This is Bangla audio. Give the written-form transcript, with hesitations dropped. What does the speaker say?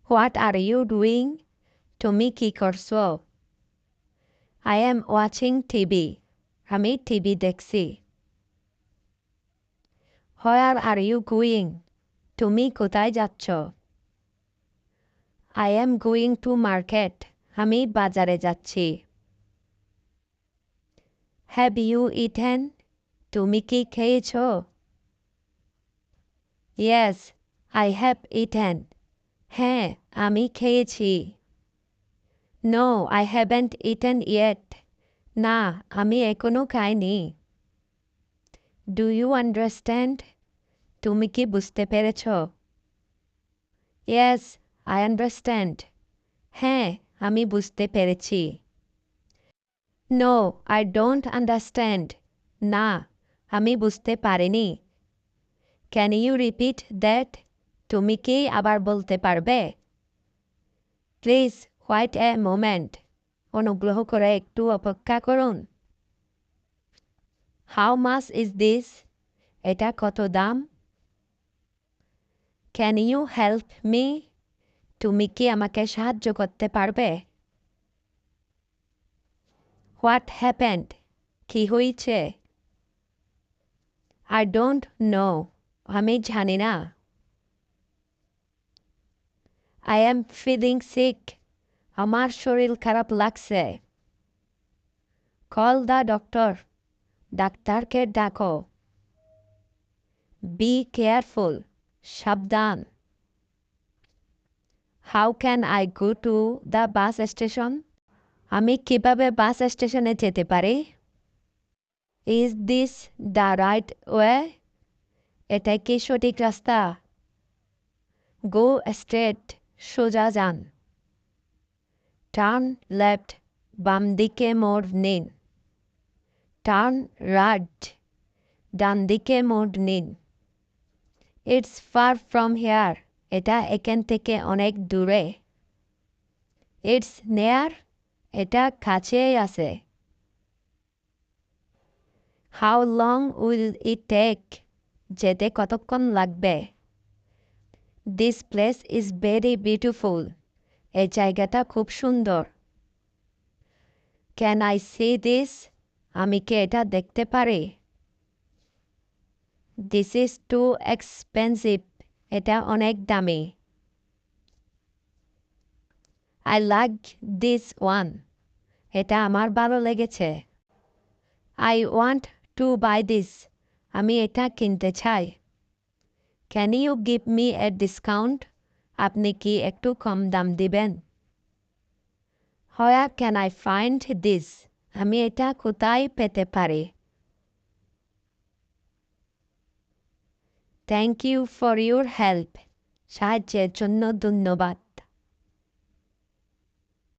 What are you doing? তুমি কি করছো? I am watching TV. আমি টিভি দেখছি। Where are you going? তুমি কোথায় যাচ্ছ? I am going to market. আমি বাজারে যাচ্ছি। Have you eaten? তুমি কি খেয়েছো? Yes, I have eaten. হ্যাঁ, আমি খেয়েছি। No, I haven't eaten yet. না, আমি এখনো খাইনি। Do you understand? তুমি কি বুঝতে পেরেছো? Yes, I understand. হ্যাঁ, আমি বুঝতে পেরেছি। No, I don't understand. না, আমি বুঝতে পারিনি। Can you repeat that? তুমি কি আবার বলতে পারবে? Please wait a moment. অনুগ্রহ করে একটু অপেক্ষা করুন। How much is this? এটা কত দাম? Can you help me? তুমি কি আমাকে সাহায্য করতে পারবে? What happened? কি হয়েছে? I don't know. আমি জানি না। I am feeling sick. আমার শরীর খারাপ লাগছে। Call the doctor. ডাক্তারকে ডাকো। Be careful. সাবধান। How can I go to the bus station? আমি কিভাবে বাস স্টেশনে যেতে পারি? Is this the right way? এটা কি সঠিক রাস্তা? Go straight. সোজা যান। Turn left. বাম দিকে মোড় নিন। Turn right. ডান দিকে মোড় নিন। It's far from here. এটা এখান থেকে অনেক দূরে। It's near. এটা কাছেই আছে। How long will it take? যেতে কতক্ষণ লাগবে? This place is very beautiful. এই জায়গাটা খুব সুন্দর। Can I see this? আমি কি এটা দেখতে পারি? This is too expensive. এটা অনেক দামি। I like this one. এটা আমার ভালো লেগেছে। I want to buy this. আমি এটা কিনতে চাই। Can you give me a discount? আপনি কি একটু কম দাম দিবেন? Where can I find this? আমি এটা কোথায় পেতে পারি? Thank you for your help. সাহায্যের জন্য ধন্যবাদ।